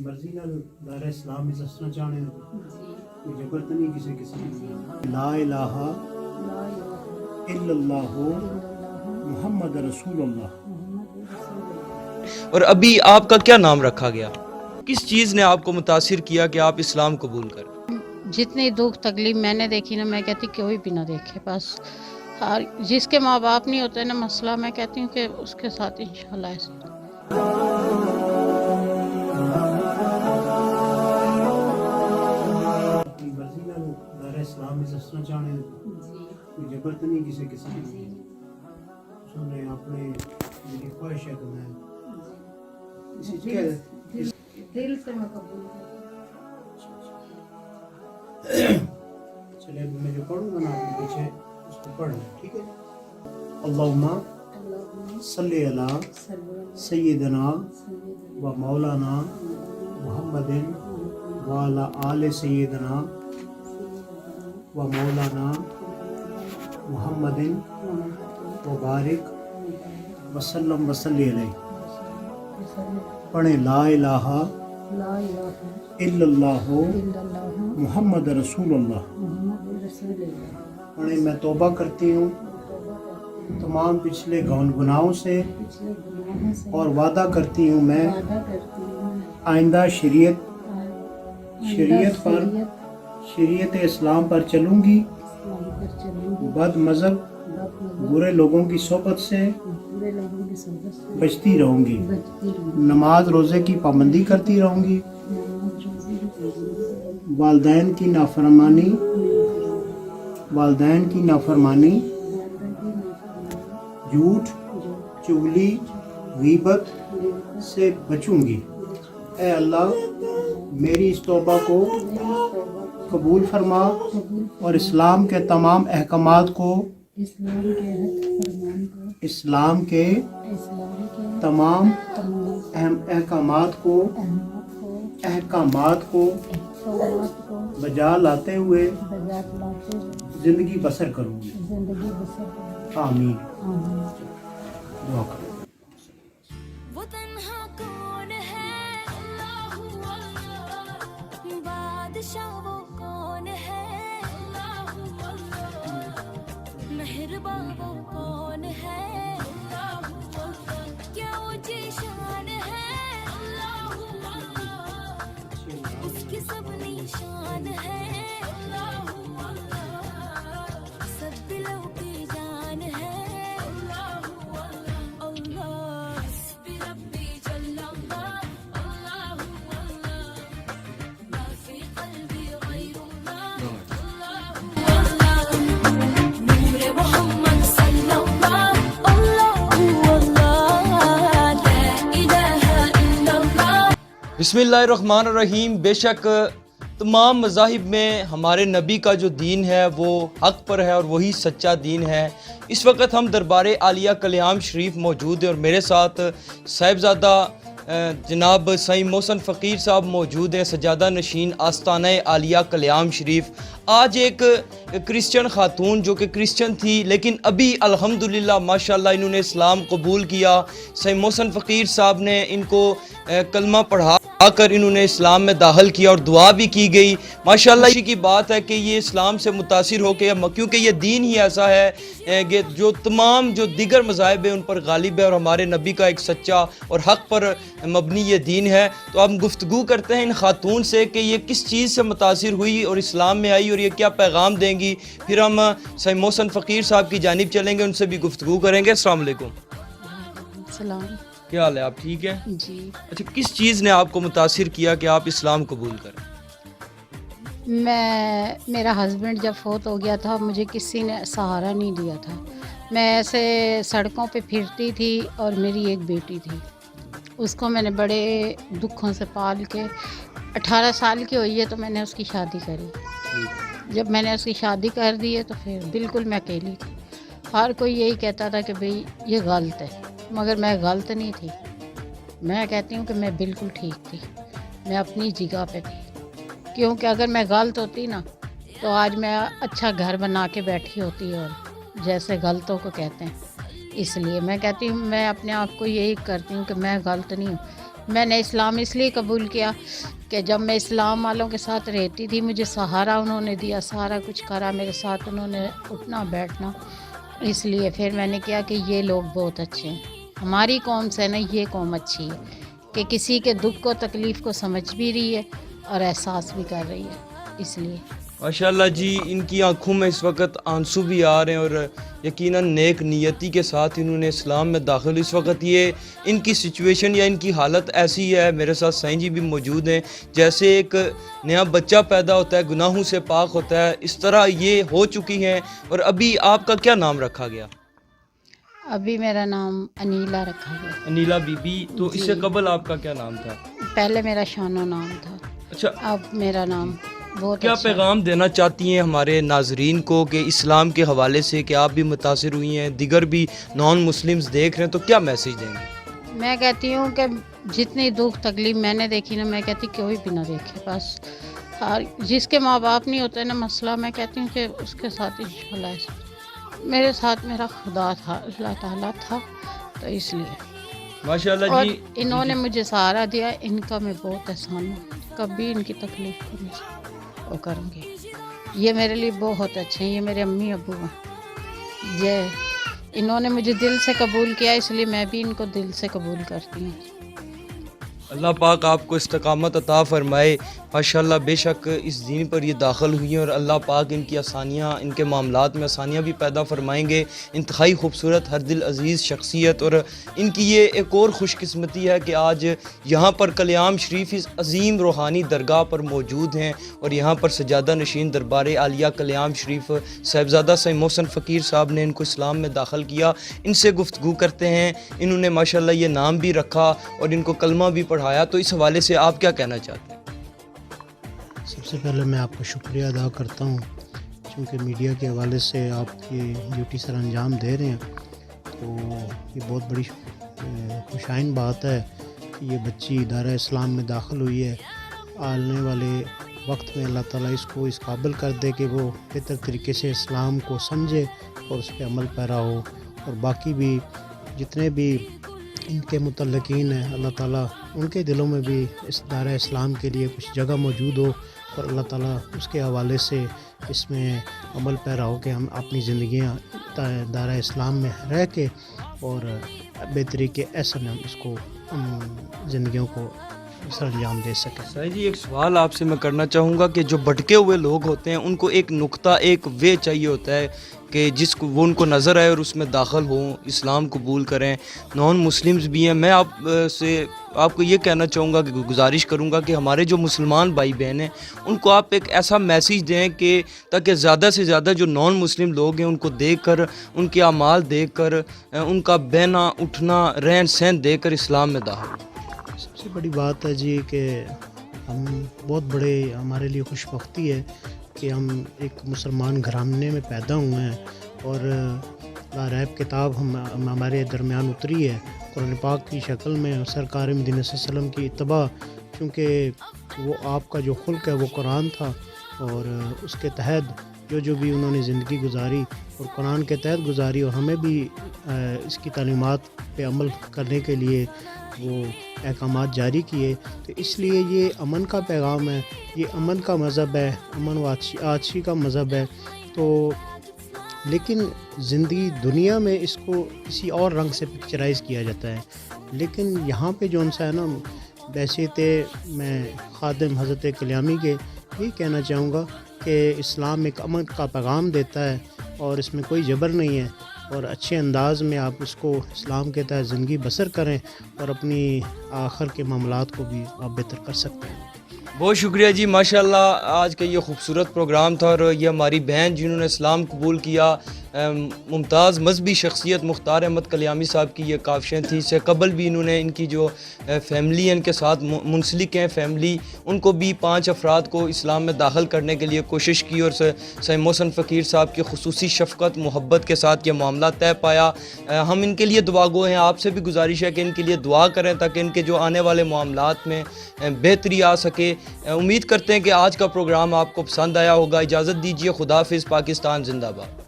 مرضی نال دار اسلام میں دسنا چاہنے کوئی جبر تو نہیں کسی لا الہ الا اللہ محمد رسول اللہ۔ اور ابھی آپ کا کیا نام رکھا گیا؟ کس چیز نے آپ کو متاثر کیا کہ آپ اسلام قبول کریں؟ جتنی دکھ تکلیف میں نے دیکھی نا، میں کہتی کوئی بھی نہ دیکھے، بس جس کے ماں باپ نہیں ہوتے نا، مسئلہ میں کہتی ہوں کہ اس کے ساتھ انشاءاللہ ایسے مرضی نال دار اسلام میں دسنا چاہنے کوئی جبر تو نہیں کسی سننے اپنے میری خواہش ہے کہ میں دل سے میں قبول چلے میں جو پڑھوں گا نا آپ کے پیچھے اس کو پڑھ لیں، ٹھیک ہے؟ اللہم صلی علی سیدنا و مولانا محمد وعلی آل سیدنا و مولانا محمد وبارک وسلم وصلی علیہ۔ پڑھیں لا الہ الا اللہ محمد رسول اللہ۔ پڑھیں میں توبہ کرتی ہوں تمام پچھلے گناہوں سے اور وعدہ کرتی ہوں میں آئندہ شریعت اسلام پر چلوں گی، بد مذہب برے لوگوں کی صحبت سے بچتی رہوں گی، نماز روزے کی پابندی کرتی رہوں گی، والدین کی نافرمانی جھوٹ چغلی غیبت سے بچوں گی۔ اے اللہ میری اس توبہ کو قبول فرما اور اسلام کے تمام احکامات کو بجا لاتے ہوئے زندگی بسر کروں گی، آمین۔ دعا کرو۔ وہ تنہا کون ہے، اللہ اللہ، بادشاہ وہ کون ہے، اللہ اللہ، مہربان وہ کون ہے، اللہ اللہ، کیا اونچی شان ہے، اللہ اللہ، اس کی سب نشان ہے، اللہ اللہ، سب دلوں کی جان ہے، بسم اللہ الرحمن الرحیم۔ بے شک تمام مذاہب میں ہمارے نبی کا جو دین ہے وہ حق پر ہے اور وہی سچا دین ہے۔ اس وقت ہم دربار عالیہ کلیام شریف موجود ہیں اور میرے ساتھ صاحبزادہ جناب سائیں محسن فقیر صاحب موجود ہیں، سجادہ نشین آستانہ عالیہ کلیام شریف۔ آج ایک کرسچن خاتون جو کہ کرسچن تھی لیکن ابھی الحمدللہ ماشاءاللہ انہوں نے اسلام قبول کیا، سائیں محسن فقیر صاحب نے ان کو کلمہ پڑھا کر انہوں نے اسلام میں داخل کیا اور دعا بھی کی گئی۔ ماشاءاللہ اسی کی بات ہے کہ یہ اسلام سے متاثر ہو کے، کیونکہ یہ دین ہی ایسا ہے کہ جو تمام جو دیگر مذاہب ہیں ان پر غالب ہے اور ہمارے نبی کا ایک سچا اور حق پر مبنی یہ دین ہے۔ تو ہم گفتگو کرتے ہیں ان خاتون سے کہ یہ کس چیز سے متاثر ہوئی اور اسلام میں آئی اور یہ کیا پیغام دیں گی۔ پھر ہم سائیں محسن فقیر صاحب کی جانب چلیں گے، ان سے بھی گفتگو کریں گے۔ السلام علیکم۔ السلام۔ کیا حال ہے، آپ ٹھیک ہیں؟ جی۔ اچھا، کس چیز نے آپ کو متاثر کیا کہ آپ اسلام قبول کریں؟ میرا ہسبینڈ جب فوت ہو گیا تھا مجھے کسی نے سہارا نہیں دیا تھا، میں ایسے سڑکوں پہ پھرتی تھی اور میری ایک بیٹی تھی، اس کو میں نے بڑے دکھوں سے پال کے 18 سال کی ہوئی ہے تو میں نے اس کی شادی کری۔ جب میں نے اس کی شادی کر دی ہے تو پھر بالکل میں اکیلی تھی، ہر کوئی یہی کہتا تھا کہ بھئی یہ غلط ہے، مگر میں غلط نہیں تھی، میں کہتی ہوں کہ میں بالکل ٹھیک تھی، میں اپنی جگہ پہ تھی، کیونکہ اگر میں غلط ہوتی نا تو آج میں اچھا گھر بنا کے بیٹھی ہوتی، اور جیسے غلطوں کو کہتے ہیں، اس لیے میں کہتی ہوں، میں اپنے آپ کو یہی کرتی ہوں کہ میں غلط نہیں ہوں، میں نے اسلام اس لیے قبول کیا کہ جب میں اسلام والوں کے ساتھ رہتی تھی مجھے سہارا انہوں نے دیا، سارا کچھ کرا میرے ساتھ انہوں نے، اٹھنا بیٹھنا، اس لیے پھر میں نے کیا کہ یہ لوگ بہت اچھے ہیں، ہماری قوم سے نا یہ قوم اچھی ہے کہ کسی کے دکھ کو تکلیف کو سمجھ بھی رہی ہے اور احساس بھی کر رہی ہے، اس لیے ماشاءاللہ جی، ان کی آنکھوں میں اس وقت آنسو بھی آ رہے ہیں اور یقیناً نیک نیتی کے ساتھ انہوں نے اسلام میں داخل، اس وقت یہ ان کی سچویشن یا ان کی حالت ایسی ہے، میرے ساتھ سائیں جی بھی موجود ہیں، جیسے ایک نیا بچہ پیدا ہوتا ہے گناہوں سے پاک ہوتا ہے، اس طرح یہ ہو چکی ہیں۔ اور ابھی آپ کا کیا نام رکھا گیا؟ ابھی میرا نام انیلا رکھا گیا۔ انیلا بی بی، تو اس سے قبل آپ کا کیا نام تھا؟ پہلے میرا شانو نام تھا، اچھا، اب میرا نام بہت کیا اچھا ہے۔ پیغام دینا چاہتی ہیں ہمارے ناظرین کو کہ اسلام کے حوالے سے کہ آپ بھی متاثر ہوئی ہیں، دیگر بھی نان مسلمز دیکھ رہے ہیں، تو کیا میسیج دیں گے؟ میں کہتی ہوں کہ جتنی دکھ تکلیف میں نے دیکھی نا، میں کہتی کوئی بھی نہ دیکھے، بس جس کے ماں باپ نہیں ہوتے نا مسئلہ، میں کہتی ہوں کہ اس کے ساتھ انشاءاللہ ایسا، میرے ساتھ میرا خدا تھا، اللہ تعالیٰ تھا، تو اس لیے ماشاءاللہ اور جی، انہوں نے مجھے سہارا دیا، ان کا میں بہت احسان ہوں، کبھی ان کی تکلیف کو نہیں وہ کروں گی، یہ میرے لیے بہت اچھے ہیں، یہ میرے امی ابو ہیں، یہ انہوں نے مجھے دل سے قبول کیا، اس لیے میں بھی ان کو دل سے قبول کرتی ہوں۔ اللہ پاک آپ کو استقامت عطا فرمائے۔ ماشاءاللہ بے شک اس دین پر یہ داخل ہوئی ہیں اور اللہ پاک ان کی آسانیاں، ان کے معاملات میں آسانیاں بھی پیدا فرمائیں گے۔ انتہائی خوبصورت، ہر دل عزیز شخصیت، اور ان کی یہ ایک اور خوش قسمتی ہے کہ آج یہاں پر کلیام شریف اس عظیم روحانی درگاہ پر موجود ہیں، اور یہاں پر سجادہ نشین دربار عالیہ کلیام شریف صاحبزادہ سید محسن فقیر صاحب نے ان کو اسلام میں داخل کیا۔ ان سے گفتگو کرتے ہیں، انہوں نے ماشاءاللہ یہ نام بھی رکھا اور ان کو کلمہ بھی پڑھایا، تو اس حوالے سے آپ کیا کہنا چاہتے ہیں؟ سب سے پہلے میں آپ کا شکریہ ادا کرتا ہوں، چونکہ میڈیا کے حوالے سے آپ کی ڈیوٹی سر انجام دے رہے ہیں، تو یہ بہت بڑی خوشائن بات ہے کہ یہ بچی ادارہ اسلام میں داخل ہوئی ہے۔ آنے والے وقت میں اللہ تعالیٰ اس کو اس قابل کر دے کہ وہ بہتر طریقے سے اسلام کو سمجھے اور اس پہ عمل پیرا ہو، اور باقی بھی جتنے بھی ان کے متعلقین ہیں، اللہ تعالیٰ ان کے دلوں میں بھی اس دارہ اسلام کے لیے کچھ جگہ موجود ہو، اور اللہ تعالیٰ اس کے حوالے سے اس میں عمل پیرا ہو کہ ہم اپنی زندگیاں دارہ اسلام میں رہ کے اور بہتری کے ایسے میں ہم اس کو زندگیوں کو سر انجام دے سکیں۔ سائیں جی، ایک سوال آپ سے میں کرنا چاہوں گا کہ جو بھٹکے ہوئے لوگ ہوتے ہیں ان کو ایک نقطہ، ایک وے چاہیے ہوتا ہے کہ جس کو وہ ان کو نظر آئے اور اس میں داخل ہوں، اسلام قبول کریں۔ نان مسلمز بھی ہیں، میں آپ کو یہ کہنا چاہوں گا کہ گزارش کروں گا کہ ہمارے جو مسلمان بھائی بہن ہیں ان کو آپ ایک ایسا میسیج دیں کہ تاکہ زیادہ سے زیادہ جو نان مسلم لوگ ہیں ان کو دیکھ کر، ان کے اعمال دیکھ کر، ان کا بہنا اٹھنا رہن سہن دیکھ کر اسلام میں داخل ہوں۔ سب سے بڑی بات ہے جی کہ ہم بہت بڑے، ہمارے لیے خوش بختی ہے کہ ہم ایک مسلمان گھرانے میں پیدا ہوئے ہیں، اور لاریب کتاب ہمارے درمیان اتری ہے قرآن پاک کی شکل میں، سرکار مدینہ صلی اللہ علیہ وسلم کی اتباع، چونکہ وہ آپ کا جو خلق ہے وہ قرآن تھا، اور اس کے تحت جو بھی انہوں نے زندگی گزاری اور قرآن کے تحت گزاری، اور ہمیں بھی اس کی تعلیمات پہ عمل کرنے کے لیے وہ احکامات جاری کیے، تو اس لیے یہ امن کا پیغام ہے، یہ امن کا مذہب ہے، امن و آتشی کا مذہب ہے۔ تو لیکن زندگی دنیا میں اس کو کسی اور رنگ سے پکچرائز کیا جاتا ہے، لیکن یہاں پہ جو سا ہے نا، بحیثیت میں خادم حضرت کلیامی کے یہ کہنا چاہوں گا کہ اسلام ایک امن کا پیغام دیتا ہے، اور اس میں کوئی جبر نہیں ہے، اور اچھے انداز میں آپ اس کو اسلام کے تحت زندگی بسر کریں، اور اپنی آخر کے معاملات کو بھی آپ بہتر کر سکتے ہیں۔ بہت شکریہ جی، ماشاءاللہ آج کا یہ خوبصورت پروگرام تھا، اور یہ ہماری بہن جنہوں نے اسلام قبول کیا، ممتاز مذہبی شخصیت مختار احمد کلیامی صاحب کی یہ کاوشیں تھیں۔ اس سے قبل بھی انہوں نے ان کی جو فیملی ہے، ان کے ساتھ منسلک ہیں فیملی، ان کو بھی 5 افراد کو اسلام میں داخل کرنے کے لیے کوشش کی، اور سید محسن فقیر صاحب کی خصوصی شفقت محبت کے ساتھ یہ معاملہ طے پایا۔ ہم ان کے لیے دعا گو ہیں، آپ سے بھی گزارش ہے کہ ان کے لیے دعا کریں تاکہ ان کے جو آنے والے معاملات میں بہتری آ سکے۔ امید کرتے ہیں کہ آج کا پروگرام آپ کو پسند آیا ہوگا۔ اجازت دیجیے، خدا حافظ، پاکستان زندہ باد۔